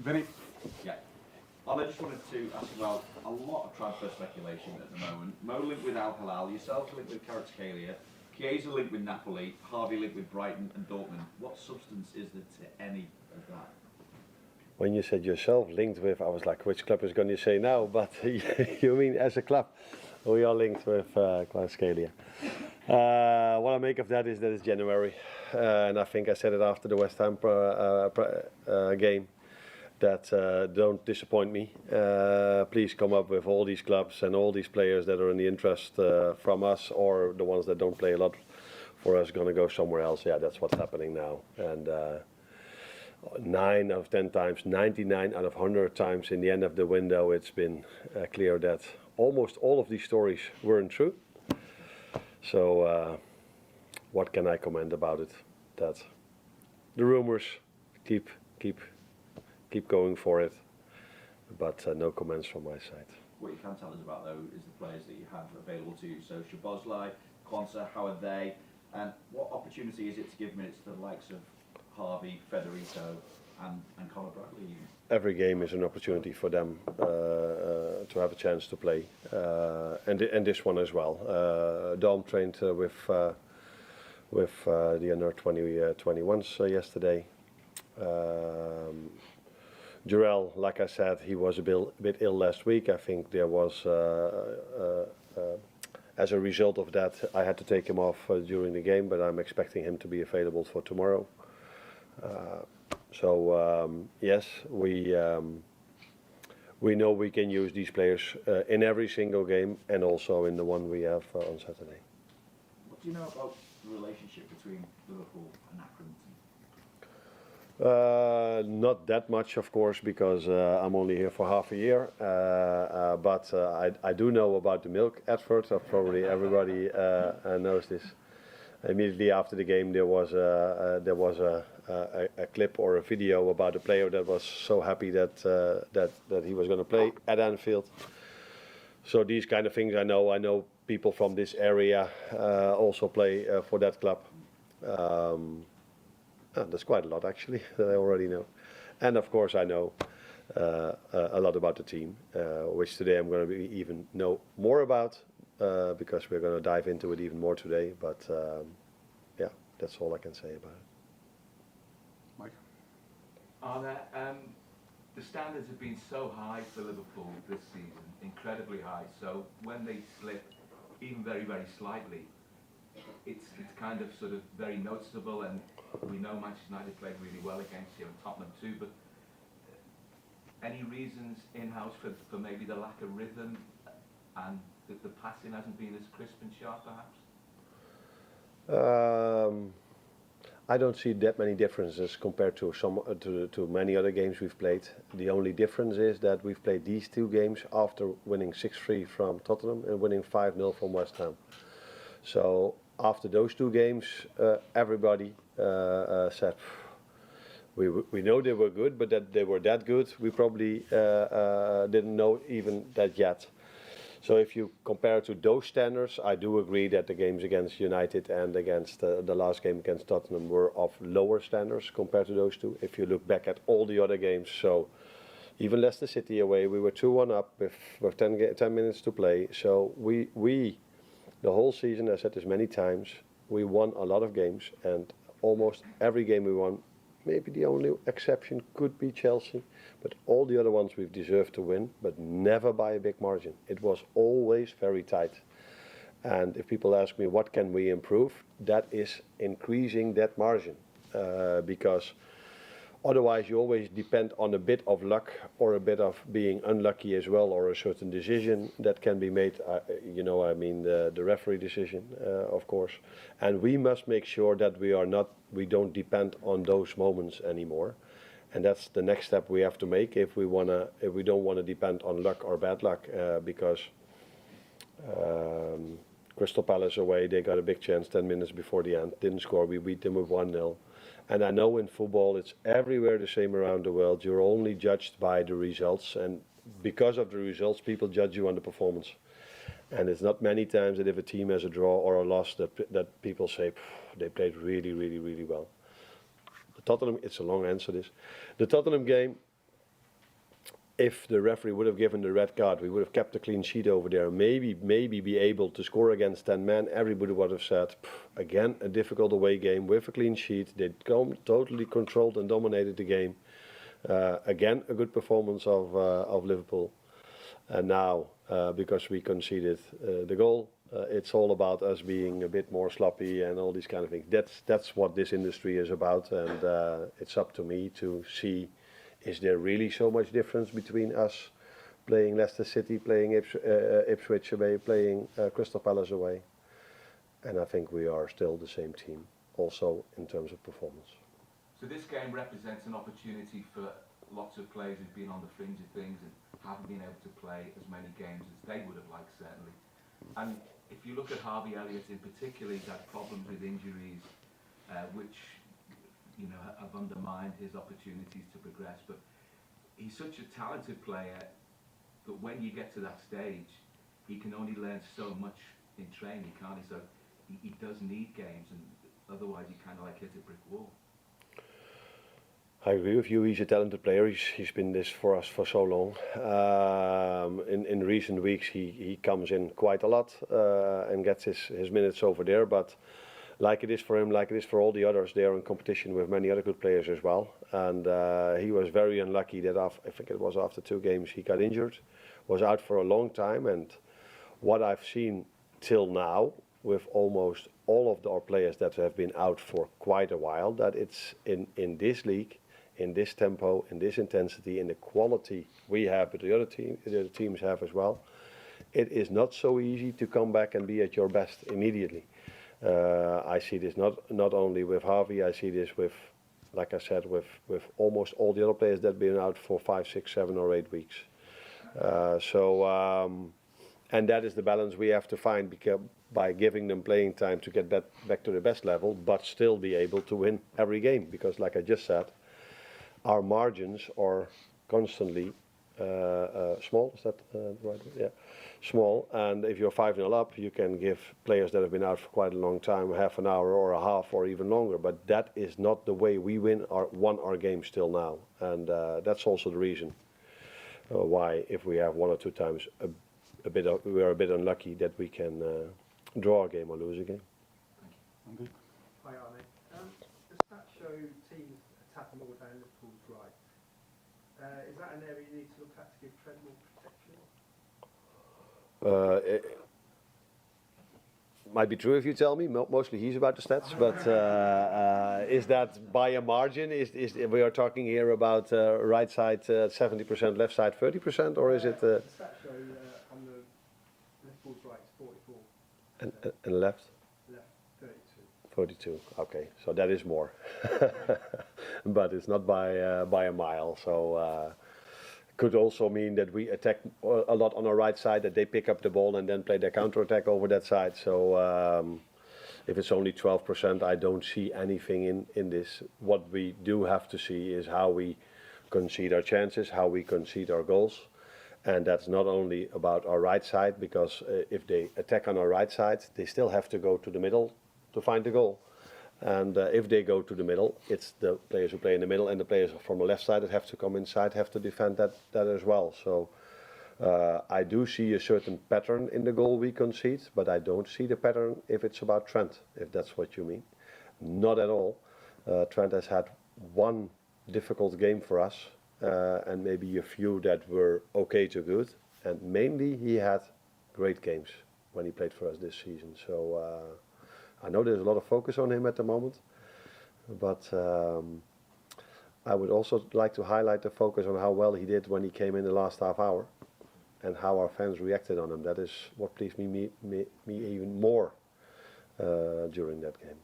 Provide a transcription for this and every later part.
Vinny. Yeah. I just wanted to ask about a lot of transfer speculation at the moment. Mo linked with Al Hilal, yourself linked with Kvaratskhelia, Chiesa linked with Napoli, Harvey linked with Brighton and Dortmund. What substance is there to any of that? When you said yourself linked with, I was like, which club is going to say now? But you mean as a club? We are linked with Kvaratskhelia. What I make of that is that it's January. And I think I said it after the West Ham game. That don't disappoint me. Please come up with all these clubs and all these players that are in the interest from us, or the ones that don't play a lot for us going to go somewhere else. Yeah, that's what's happening now. And 9 out of 10 times, 99 out of 100 times in the end of the window, it's been clear that almost all of these stories weren't true. So what can I comment about it? That the rumors keep going for it, but no comments from my side. What you can tell us about though is the players that you have available to you. So Szoboszlai, Quansah, how are they? And what opportunity is it to give minutes to the likes of Harvey, Federico and Conor Bradley? Every game is an opportunity for them to have a chance to play, and this one as well. Dom trained with the under 21s yesterday. Jurel, like I said, he was a bit ill last week. I think there was, as a result of that, I had to take him off during the game, but I'm expecting him to be available for tomorrow. Yes, we know we can use these players in every single game and also in the one we have on Saturday. What do you know about the relationship between Liverpool and Accrington? Not that much, of course, because I'm only here for half a year. But I do know about the milk advert. Probably everybody knows this. Immediately after the game, there was a clip or a video about a player that was so happy that he was going to play at Anfield. So these kind of things I know. I know people from this area also play for that club. There's quite a lot actually that I already know, and of course I know a lot about the team, which today I'm going to even know more about because we're going to dive into it even more today. But yeah, that's all I can say about it. Mike. Arne, the standards have been so high for Liverpool this season, incredibly high. So when they slip, even very, very slightly, it's kind of sort of very noticeable, and we know Manchester United played really well against you and Tottenham too, but any reasons in-house for maybe the lack of rhythm and that the passing hasn't been as crisp and sharp perhaps? I don't see that many differences compared to to many other games we've played. The only difference is that we've played these two games after winning 6-3 from Tottenham and winning 5-0 from West Ham. So after those two games, everybody said, we know they were good, but that they were that good, we probably didn't know even that yet. So if you compare to those standards, I do agree that the games against United and against the last game against Tottenham were of lower standards compared to those two. If you look back at all the other games, so even Leicester City away, we were 2-1 up with 10 minutes to play. So we the whole season, I said this many times, we won a lot of games, and almost every game we won. Maybe the only exception could be Chelsea, but all the other ones we've deserved to win, but never by a big margin. It was always very tight. And if people ask me what can we improve, that is increasing that margin, because otherwise you always depend on a bit of luck or a bit of being unlucky as well, or a certain decision that can be made, the referee decision, of course. And we must make sure that we don't depend on those moments anymore. And that's the next step we have to make if we don't want to depend on luck or bad luck, because Crystal Palace away, they got a big chance 10 minutes before the end, didn't score, we beat them with 1-0. And I know in football it's everywhere the same around the world. You're only judged by the results, and because of the results, people judge you on the performance. And it's not many times that if a team has a draw or a loss that people say they played really, really, really well. The Tottenham, it's a long answer this. The Tottenham game, if the referee would have given the red card, we would have kept a clean sheet over there. Maybe be able to score against 10 men. Everybody would have said, again, a difficult away game with a clean sheet. They totally controlled and dominated the game. Again, a good performance of Liverpool. And now, because we conceded the goal, it's all about us being a bit more sloppy and all these kind of things. That's what this industry is about, and it's up to me to see, is there really so much difference between us playing Leicester City, playing Ipswich away, playing Crystal Palace away? And I think we are still the same team, also in terms of performance. So this game represents an opportunity for lots of players who've been on the fringe of things and haven't been able to play as many games as they would have liked, certainly. And if you look at Harvey Elliott in particular, he's had problems with injuries, which have undermined his opportunities to progress. But he's such a talented player that when you get to that stage, he can only learn so much in training, can't he? So he does need games, and otherwise you kind of like hit a brick wall. I agree with you. He's a talented player. He's been this for us for so long. In recent weeks, he comes in quite a lot and gets his minutes over there. But like it is for him, like it is for all the others, they are in competition with many other good players as well. And he was very unlucky that I think it was after 2 games he got injured, was out for a long time. And what I've seen till now with almost all of our players that have been out for quite a while, that it's in this league, in this tempo, in this intensity, in the quality we have, but the other teams have as well, it is not so easy to come back and be at your best immediately. I see this not only with Harvey, I see this with, like I said, with almost all the other players that have been out for 5, 6, 7 or 8 weeks. And that is the balance we have to find, because by giving them playing time to get back to the best level, but still be able to win every game. Because like I just said, our margins are constantly small. Is that the right word? Yeah, small. And if you're 5-0 up, you can give players that have been out for quite a long time half an hour or a half or even longer. But that is not the way we won our games till now. And that's also the reason why, if we have 1 or 2 times we are a bit unlucky, that we can draw a game or lose a game. I'm good. Hi Arne. The stats show teams attack more down Liverpool's right. Is that an area you need to look at to give Trent more protection? It might be true if you tell me. Mostly he's about the stats, but is that by a margin? Is we are talking here about right side 70%, left side 30%, or is it? The stats show on the Liverpool's right is 44. And left? Left 32. 42. Okay, so that is more, but it's not by a mile. So could also mean that we attack a lot on our right side, that they pick up the ball and then play their counter attack over that side. So if it's only 12%, I don't see anything in this. What we do have to see is how we concede our chances, how we concede our goals. And that's not only about our right side, because if they attack on our right side, they still have to go to the middle to find the goal. And if they go to the middle, it's the players who play in the middle and the players from the left side that have to come inside, have to defend that as well. So I do see a certain pattern in the goal we concede, but I don't see the pattern if it's about Trent, if that's what you mean. Not at all. Trent has had 1 difficult game for us, and maybe a few that were okay to good. And mainly he had great games when he played for us this season. So I know there's a lot of focus on him at the moment, but I would also like to highlight the focus on how well he did when he came in the last half hour, and how our fans reacted on him. That is what pleased me even more during that game.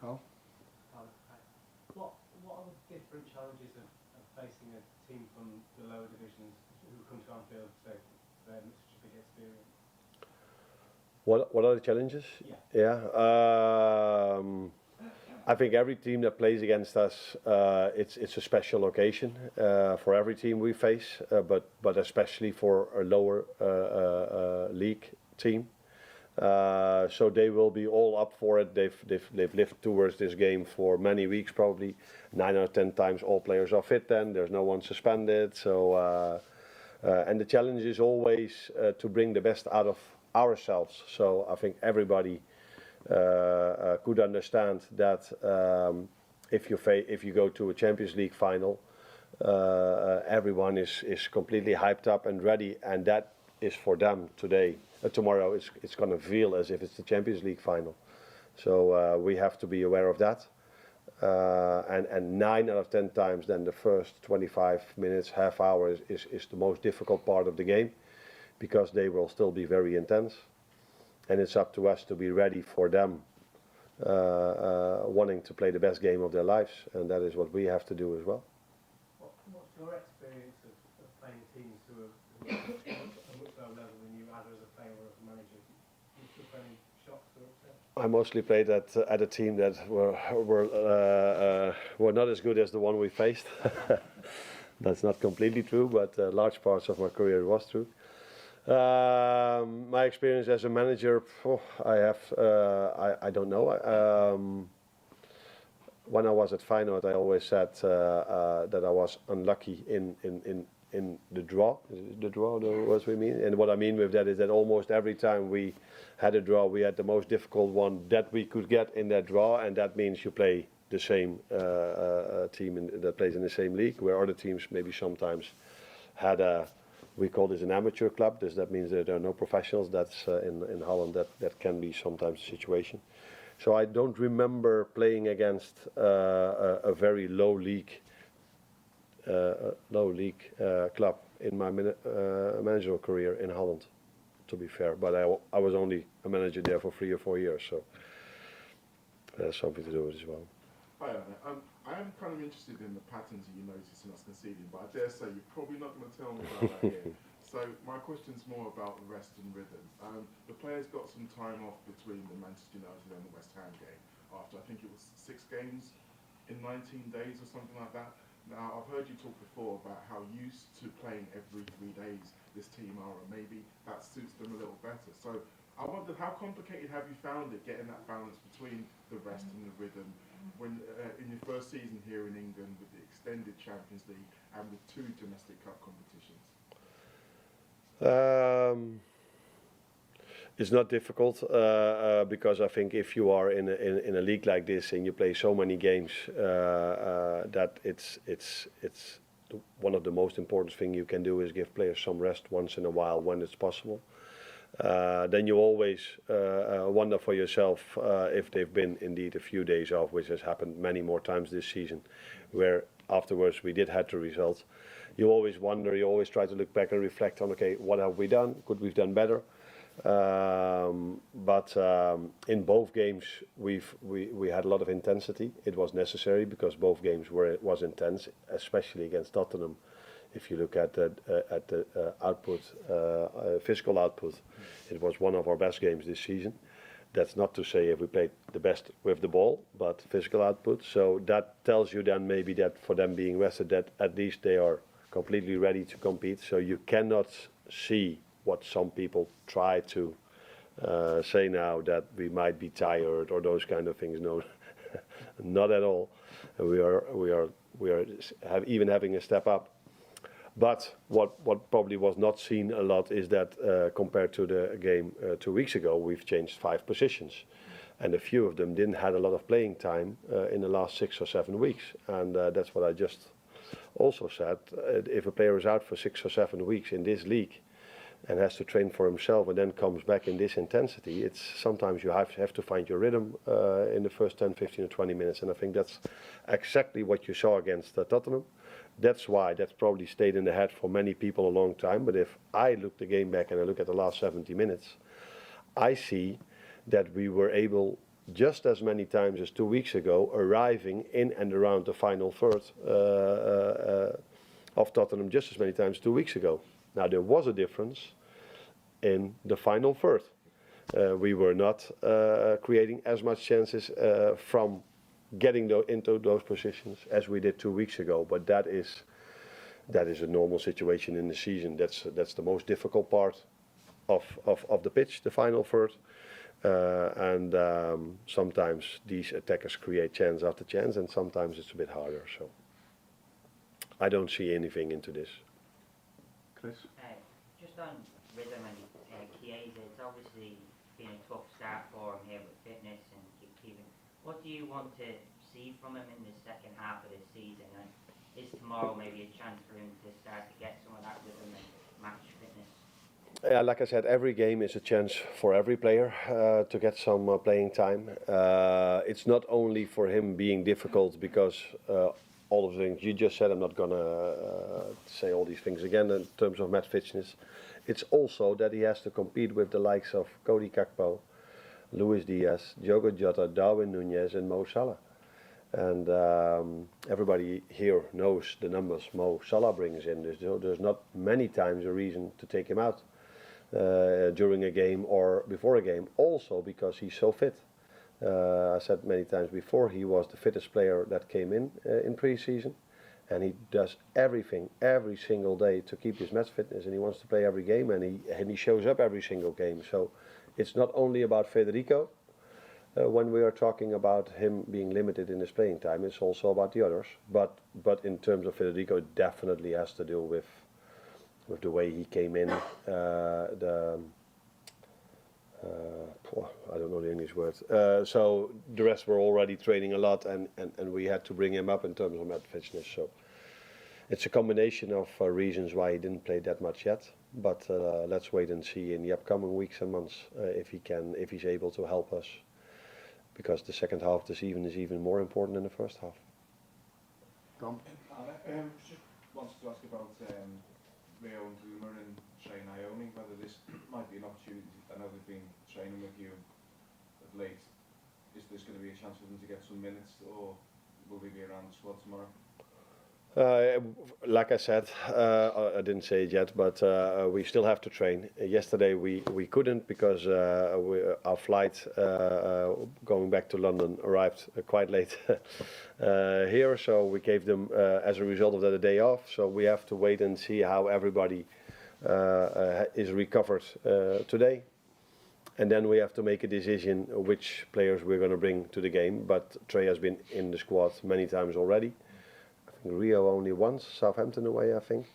Carl? What are the different challenges of facing a team from the lower divisions who come to Anfield, so they're such a big experience? What are the challenges? Yeah. I think every team that plays against us, it's a special occasion for every team we face, but especially for a lower league team. So they will be all up for it. They've lived towards this game for many weeks, probably 9 out of 10 times. All players are fit. Then there's no one suspended. So and the challenge is always to bring the best out of ourselves. So I think everybody could understand that if you go to a Champions League final, everyone is completely hyped up and ready, and that is for them today. Tomorrow it's going to feel as if it's the Champions League final. So we have to be aware of that. And 9 out of 10 times, then the first 25 minutes, half hour is the most difficult part of the game, because they will still be very intense. And it's up to us to be ready for them, wanting to play the best game of their lives, and that is what we have to do as well. What's your experience of playing teams who are a much lower level than you, either as a player or as a manager? Do you feel any shocks or upset? I mostly played at a team that were not as good as the one we faced. That's not completely true, but large parts of my career it was true. My experience as a manager, I don't know. When I was at Feyenoord, I always said that I was unlucky in the draw. Is the draw the words we mean? And what I mean with that is that almost every time we had a draw, we had the most difficult one that we could get in that draw, and that means you play the same team that plays in the same league, where other teams maybe sometimes had a. We call this an amateur club. That means that there are no professionals. That's in Holland. That can be sometimes the situation. So I don't remember playing against a very low league club in my managerial career in Holland, to be fair. But I was only a manager there for 3 or 4 years, so there's something to do with it as well. Hi, Arne. I am kind of interested in the patterns that you notice in us conceding, but I dare say you're probably not going to tell me about that here. So my question's more about rest and rhythm. The players got some time off between the Manchester United and the West Ham game after, I think it was 6 games in 19 days or something like that. Now, I've heard you talk before about how used to playing every 3 days this team are, and maybe that suits them a little better. So I wondered, how complicated have you found it, getting that balance between the rest and the rhythm when in your first season here in England with the extended Champions League and with 2 domestic cup competitions? It's not difficult because I think if you are in a league like this and you play so many games, that it's one of the most important things you can do is give players some rest once in a while when it's possible. Then you always wonder for yourself if they've been indeed a few days off, which has happened many more times this season, where afterwards we did have the result. You always wonder, you always try to look back and reflect on, okay, what have we done? Could we've done better? But in both games we had a lot of intensity. It was necessary because both games was intense, especially against Tottenham. If you look at the output, physical output, it was one of our best games this season. That's not to say if we played the best with the ball, but physical output. So that tells you then maybe that for them being rested, that at least they are completely ready to compete. So you cannot see what some people try to say now, that we might be tired or those kind of things. No, not at all. We are even having a step up. But what probably was not seen a lot is that compared to the game 2 weeks ago, we've changed 5 positions, and a few of them didn't have a lot of playing time in the last 6 or 7 weeks, and that's what I just also said. If a player is out for 6 or 7 weeks in this league and has to train for himself and then comes back in this intensity, it's sometimes you have to find your rhythm in the first 10, 15 or 20 minutes, and I think that's exactly what you saw against Tottenham. That's why that's probably stayed in the head for many people a long time. But if I look the game back and I look at the last 70 minutes, I see that we were able, just as many times as 2 weeks ago, arriving in and around the final third of Tottenham just as many times 2 weeks ago. Now there was a difference in the final third. We were not creating as much chances from getting into those positions as we did 2 weeks ago, but that is a normal situation in the season. That's the most difficult part of the pitch, the final third. And sometimes these attackers create chance after chance, and sometimes it's a bit harder. So I don't see anything into this. Chris? Just on rhythm and Chiesa, it's obviously been a tough start for him here with fitness and keeping. What do you want to see from him in the second half of this season? And is tomorrow maybe a chance for him to start to get some of that rhythm and match fitness? Yeah, like I said, every game is a chance for every player to get some playing time. It's not only for him being difficult because all of the things you just said, I'm not going to say all these things again in terms of match fitness. It's also that he has to compete with the likes of Cody Gakpo, Luis Diaz, Diogo Jota, Darwin Núñez and Mo Salah. And everybody here knows the numbers Mo Salah brings in. There's not many times a reason to take him out during a game or before a game, also because he's so fit. I said many times before, he was the fittest player that came in pre-season, and he does everything every single day to keep his match fitness, and he wants to play every game, and he shows up every single game. So it's not only about Federico when we are talking about him being limited in his playing time, it's also about the others. But in terms of Federico, it definitely has to do with the way he came in, I don't know the English word. So the rest were already training a lot, and we had to bring him up in terms of match fitness. So it's a combination of reasons why he didn't play that much yet. But let's wait and see in the upcoming weeks and months if he's able to help us, because the second half of the season is even more important than the first half. Tom? Just wanted to ask about Rio and Zuma and Shane Ione, whether this might be an opportunity. I know they've been training with you of late. Is this going to be a chance for them to get some minutes, or will they be around the squad tomorrow? Like I said, I didn't say it yet, but we still have to train. Yesterday we couldn't because our flight going back to London arrived quite late here, so we gave them as a result of that a day off. So we have to wait and see how everybody is recovered today, and then we have to make a decision which players we're going to bring to the game. But Trey has been in the squad many times already. Rio only once, Southampton away, I think.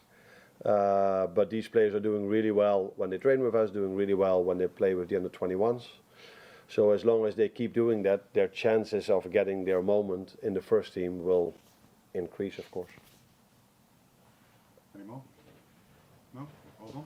But these players are doing really well when they train with us, doing really well when they play with the under-21s. So as long as they keep doing that, their chances of getting their moment in the first team will increase, of course. Any more? No? All done?